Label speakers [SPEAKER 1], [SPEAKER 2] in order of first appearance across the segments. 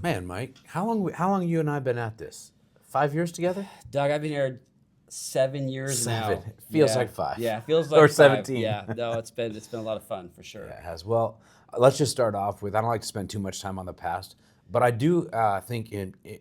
[SPEAKER 1] Man, Mike, how long you and I been at this? 5 years together?
[SPEAKER 2] Doug, I've been here 7 years
[SPEAKER 1] Seven.
[SPEAKER 2] now.
[SPEAKER 1] It feels
[SPEAKER 2] Yeah,
[SPEAKER 1] like five.
[SPEAKER 2] yeah, feels
[SPEAKER 1] Or
[SPEAKER 2] like five.
[SPEAKER 1] 17.
[SPEAKER 2] Yeah, no, it's been a lot of fun for sure.
[SPEAKER 1] Yeah, it has. Well, let's just start off with I don't like to spend too much time on the past, but I do think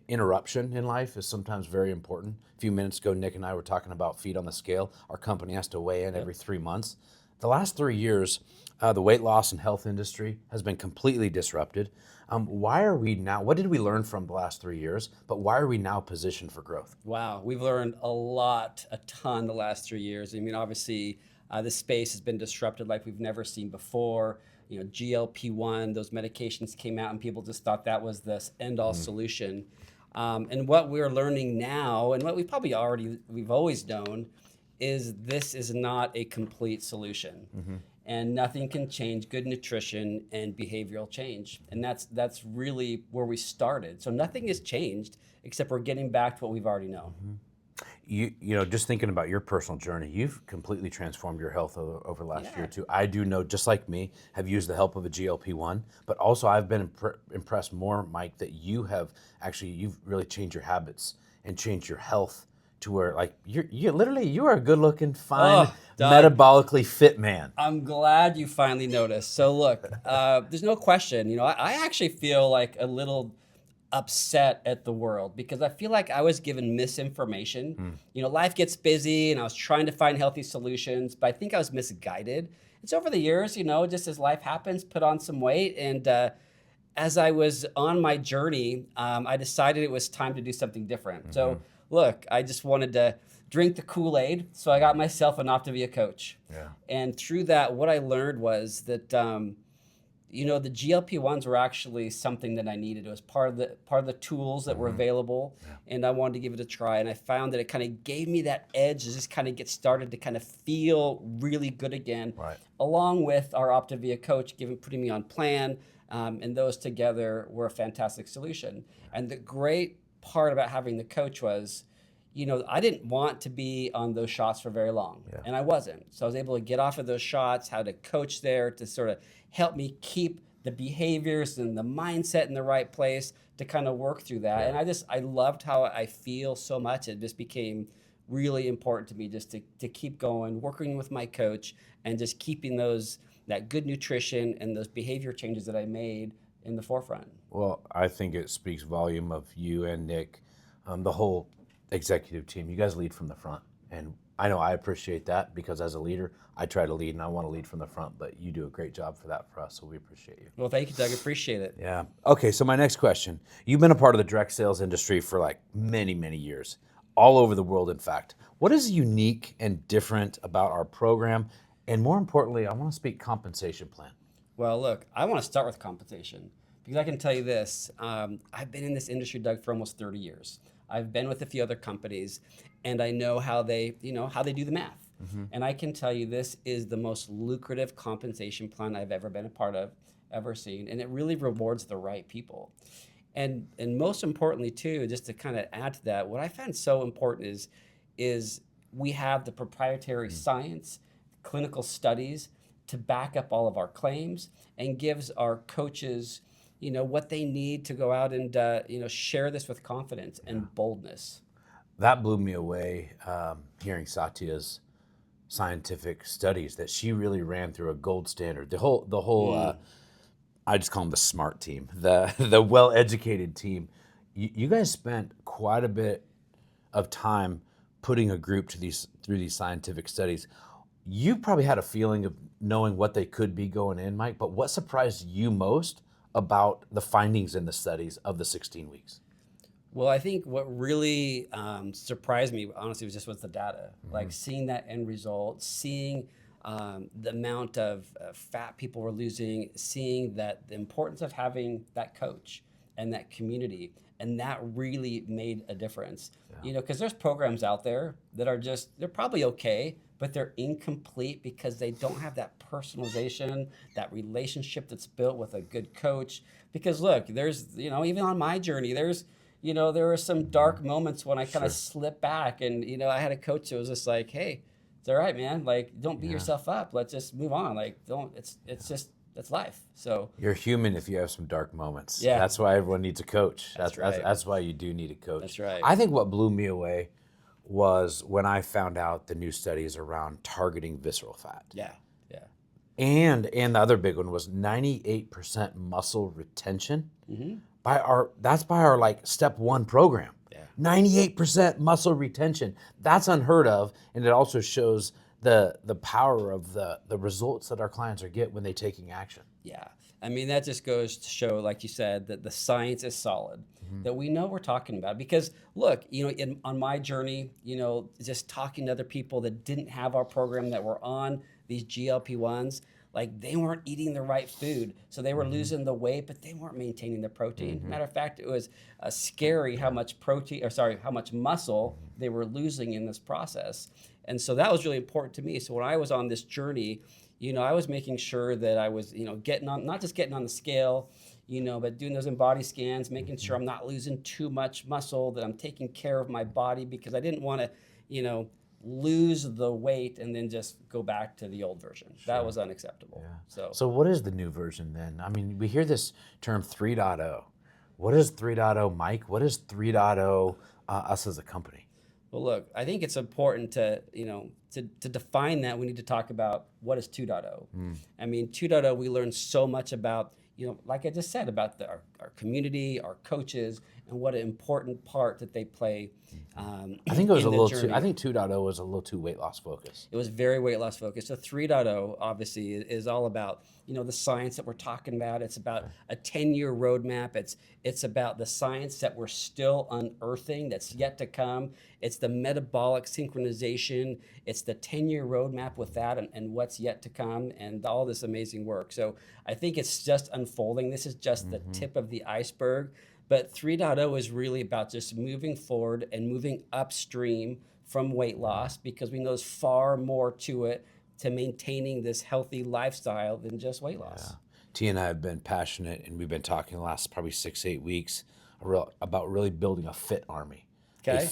[SPEAKER 1] interruption in life is sometimes very important. A few minutes ago, Nick and I were talking about feet on the scale. Our company has to weigh in
[SPEAKER 2] Yep.
[SPEAKER 1] every 3 months. The last 3 years, the weight loss and health industry has been completely disrupted. Why are we now? What did we learn from the last 3 years? But why are we now positioned for growth?
[SPEAKER 2] Wow, we've learned a lot, a ton the last 3 years. I mean, obviously, this space has been disrupted like we've never seen before. GLP-1, those medications came out, and people just thought that was the end-all solution. And what we're learning now, and what we've always known, is this is not a complete solution. And nothing can change good nutrition and behavioral change. And that's really where we started. So nothing has changed except we're getting back to what we've already known.
[SPEAKER 1] Just thinking about your personal journey, you've completely transformed your health over the last year or
[SPEAKER 2] Yeah.
[SPEAKER 1] two. I do know, just like me, have used the help of a GLP-1, but also I've been impressed more, Mike, that you've really changed your habits and changed your health to where like you are a good-looking, fine,
[SPEAKER 2] Oh, Doug,
[SPEAKER 1] metabolically fit man.
[SPEAKER 2] I'm glad you finally noticed. So look, there's no question. I actually feel like a little upset at the world because I feel like I was given misinformation. Life gets busy and I was trying to find healthy solutions, but I think I was misguided. It's over the years, just as life happens, put on some weight. And as I was on my journey, I decided it was time to do something different. So look, I just wanted to drink the Kool-Aid. So I got myself an Optavia coach.
[SPEAKER 1] Yeah.
[SPEAKER 2] And through that, what I learned was that the GLP-1s were actually something that I needed. It was part of the tools that were available, and I wanted to give it a try. And I found that it kind of gave me that edge to just kind of get started to kind of feel really good again.
[SPEAKER 1] Right.
[SPEAKER 2] Along with our Optavia coach, putting me on plan, and those together were a fantastic solution. And the great part about having the coach was, I didn't want to be on those shots for very long,
[SPEAKER 1] Yeah.
[SPEAKER 2] and I wasn't. So I was able to get off of those shots, had a coach there to sort of help me keep the behaviors and the mindset in the right place to kind of work through that.
[SPEAKER 1] Yeah.
[SPEAKER 2] And I loved how I feel so much. It just became really important to me just to keep going, working with my coach, and just keeping that good nutrition and those behavior changes that I made in the forefront.
[SPEAKER 1] Well, I think it speaks volume of you and Nick, the whole executive team. You guys lead from the front, and I know I appreciate that because as a leader, I try to lead and I want to lead from the front. But you do a great job for that for us, so we appreciate you.
[SPEAKER 2] Well, thank you, Doug. Appreciate it.
[SPEAKER 1] Yeah. Okay. So my next question: you've been a part of the direct sales industry for like many, many years, all over the world. In fact, what is unique and different about our program? And more importantly, I want to speak compensation plan.
[SPEAKER 2] Well, look, I want to start with compensation because I can tell you this. I've been in this industry, Doug, for almost 30 years. I've been with a few other companies, and I know how they do the math. And I can tell you this is the most lucrative compensation plan I've ever been a part of, ever seen, and it really rewards the right people. And most importantly, too, just to kind of add to that, what I find so important is we have the proprietary science, clinical studies to back up all of our claims and gives our coaches, what they need to go out and share this with confidence and boldness.
[SPEAKER 1] That blew me away hearing Satya's scientific studies that she really ran through a gold standard. The whole I just call them the smart team, the well-educated team. You guys spent quite a bit of time putting a group through these scientific studies. You probably had a feeling of knowing what they could be going in, Mike, but what surprised you most about the findings in the studies of the 16 weeks?
[SPEAKER 2] Well, I think what really surprised me, honestly, was the data. Like seeing that end result, seeing the amount of fat people were losing, seeing that the importance of having that coach and that community, and that really made a difference. Because there's programs out there that they're probably okay, but they're incomplete because they don't have that personalization, that relationship that's built with a good coach. Because look, there's, even on my journey, there were some dark moments when I kind of slipped back, and I had a coach that was just like, "Hey, it's all right, man. Like, don't beat yourself up. Let's just move on. Like, don't. It's just that's life. So
[SPEAKER 1] You're human if you have some dark moments.
[SPEAKER 2] Yeah.
[SPEAKER 1] That's why everyone needs a coach.
[SPEAKER 2] That's right.
[SPEAKER 1] That's why you do need a coach.
[SPEAKER 2] That's right.
[SPEAKER 1] I think what blew me away was when I found out the new studies around targeting visceral fat.
[SPEAKER 2] yeah, yeah.
[SPEAKER 1] And the other big one was 98% muscle retention that's by our like step 1 program.
[SPEAKER 2] Yeah.
[SPEAKER 1] 98% muscle retention. That's unheard of, and it also shows the power of the results that our clients are get when they're taking action.
[SPEAKER 2] Yeah. I mean, that just goes to show, like you said, that the science is solid, that we know we're talking about. Because look, on my journey, just talking to other people that didn't have our program, that were on these GLP-1s, like they weren't eating the right food. So they were losing the weight, but they weren't maintaining the protein. Matter of fact, it was scary how much how much muscle they were losing in this process. And so that was really important to me. So when I was on this journey, I was making sure that I was, getting on, not just getting on the scale, but doing those in-body scans, making sure I'm not losing too much muscle, that I'm taking care of my body, because I didn't want to, lose the weight and then just go back to the old version. Sure. That was unacceptable.
[SPEAKER 1] Yeah. So what is the new version then? I mean, we hear this term 3.0. What is 3.0, Mike? What is 3.0 us as a company?
[SPEAKER 2] Well, look, I think it's important to define that. We need to talk about what is 2.0. I mean, 2.0, we learned so much about, like I just said, about our community, our coaches, and what an important part that they play.
[SPEAKER 1] I think it was a little too. I think 2.0 was a little too weight loss focused.
[SPEAKER 2] It was very weight loss focused. So 3.0 obviously is all about the science that we're talking about. It's about a 10-year roadmap. It's about the science that we're still unearthing, that's yet to come. It's the metabolic synchronization. It's the 10-year roadmap with that, and what's yet to come, and all this amazing work. So I think it's just unfolding. This is just the tip of the iceberg. But 3.0 is really about just moving forward and moving upstream from weight loss, because we know there's far more to it, to maintaining this healthy lifestyle, than just weight loss.
[SPEAKER 1] Yeah. T and I have been passionate, and we've been talking the last probably 6-8 weeks about really building a fit army.
[SPEAKER 2] Okay.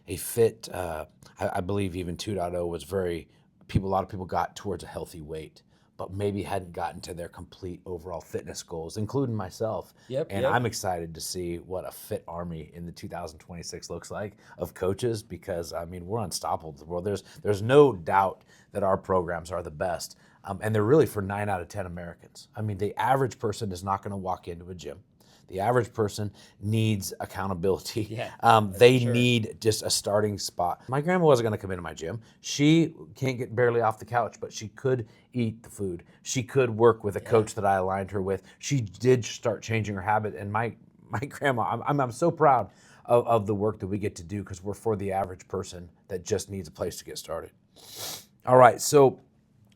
[SPEAKER 1] A fit. I believe even 2.0 was a lot of people got towards a healthy weight, but maybe hadn't gotten to their complete overall fitness goals, including myself. And I'm excited to see what a fit army in the 2026 looks like of coaches, because I mean, we're unstoppable to the world. There's no doubt that our programs are the best, and they're really for 9 out of 10 Americans. I mean, the average person is not going to walk into a gym. The average person needs accountability. They need just a starting spot. My grandma wasn't going to come into my gym. She can't get barely off the couch, but she could eat the food. She could work with a coach that I aligned her with. She did start changing her habit. And my grandma, I'm so proud of the work that we get to do, because we're for the average person that just needs a place to get started. All right, so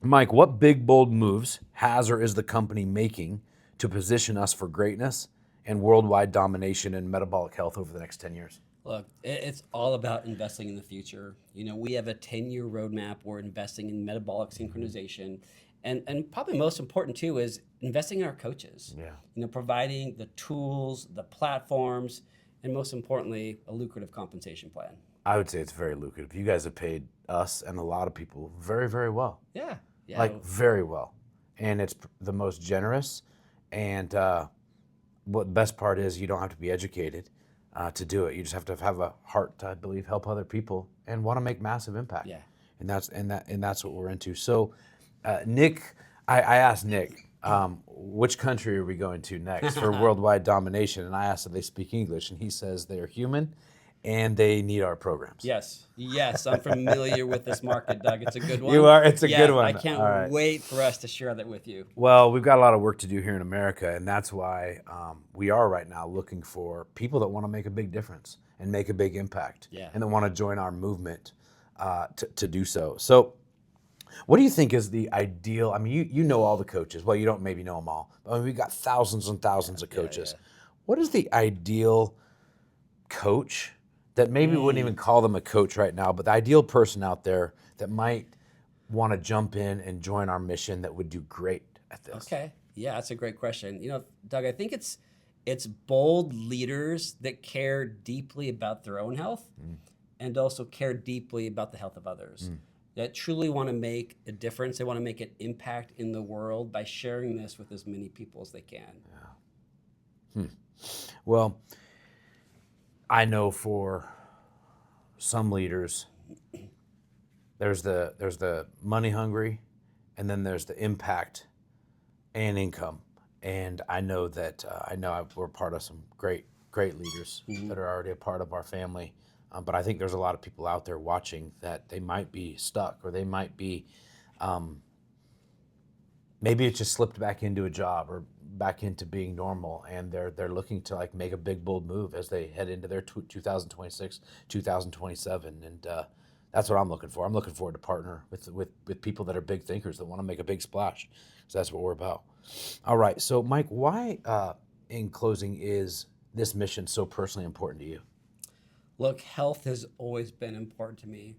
[SPEAKER 1] Mike, what big, bold moves has or is the company making to position us for greatness and worldwide domination in metabolic health over the next 10 years?
[SPEAKER 2] Look, it's all about investing in the future. We have a 10-year roadmap. We're investing in metabolic synchronization. And probably most important too is investing in our coaches. Providing the tools, the platforms, and most importantly, a lucrative compensation plan.
[SPEAKER 1] I would say it's very lucrative. You guys have paid us and a lot of people very, very well.
[SPEAKER 2] Yeah.
[SPEAKER 1] Like very well. And it's the most generous. And what the best part is, you don't have to be educated to do it. You just have to have a heart to, I believe, help other people and want to make massive impact.
[SPEAKER 2] Yeah.
[SPEAKER 1] And that's what we're into. So, Nick, I asked Nick, which country are we going to next for worldwide domination? And I asked if they speak English, and he says they are human and they need our programs.
[SPEAKER 2] Yes, I'm familiar with this market, Doug. It's a good one.
[SPEAKER 1] You are? It's a good one.
[SPEAKER 2] I can't wait for us to share that with you.
[SPEAKER 1] Well, we've got a lot of work to do here in America, and that's why we are right now looking for people that want to make a big difference and make a big impact, and that want to join our movement to do so. So what do you think is the ideal? I mean, you know all the coaches. Well, you don't maybe know them all, but I mean, we've got thousands and thousands of coaches. What is the ideal coach that maybe we wouldn't even call them a coach right now, but the ideal person out there that might want to jump in and join our mission that would do great at this?
[SPEAKER 2] Okay. Yeah, that's a great question. Doug, I think it's bold leaders that care deeply about their own health and also care deeply about the health of others. that truly want to make a difference. They want to make an impact in the world by sharing this with as many people as they can.
[SPEAKER 1] Well, I know for some leaders, there's the money hungry, and then there's the impact and income. And I know that we're part of some great leaders that are already a part of our family. But I think there's a lot of people out there watching that they might be stuck, or they might be maybe it just slipped back into a job or back into being normal, and they're looking to like make a big bold move as they head into their 2026 2027. And that's what I'm looking for. I'm looking forward to partner with people that are big thinkers that want to make a big splash, so that's what we're about. All right, so Mike, why in closing is this mission so personally important to you?
[SPEAKER 2] Look, health has always been important to me.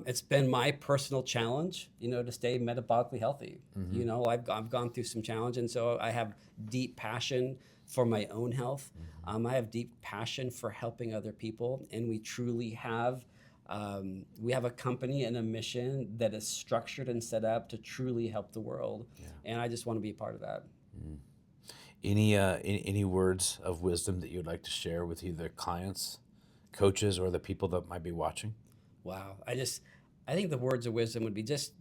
[SPEAKER 2] It's been my personal challenge, to stay metabolically healthy. I've gone through some challenge, and so I have deep passion for my own health. I have deep passion for helping other people, and we truly have. We have a company and a mission that is structured and set up to truly help the world, and I just want to be a part of that.
[SPEAKER 1] Any words of wisdom that you'd like to share with either clients, coaches, or the people that might be watching?
[SPEAKER 2] Wow. I think the words of wisdom would be just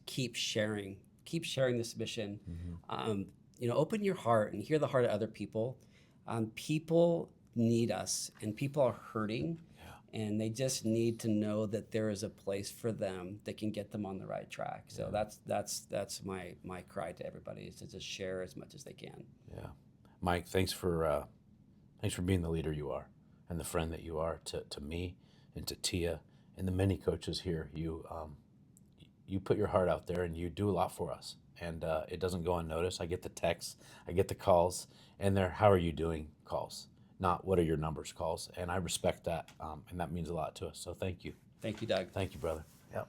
[SPEAKER 2] keep sharing this mission. Open your heart and hear the heart of other people. People need us, and people are hurting, and they just need to know that there is a place for them that can get them on the right track. So that's my cry to everybody, is to just share as much as they can.
[SPEAKER 1] Yeah, Mike, thanks for being the leader you are and the friend that you are to me and to Tia and the many coaches here. You put your heart out there, and you do a lot for us, and it doesn't go unnoticed. I get the texts, I get the calls, and they're "How are you doing?" calls, not "What are your numbers?" calls, and I respect that, and that means a lot to us. So thank you.
[SPEAKER 2] Thank you, Doug.
[SPEAKER 1] Thank you, brother. Yep.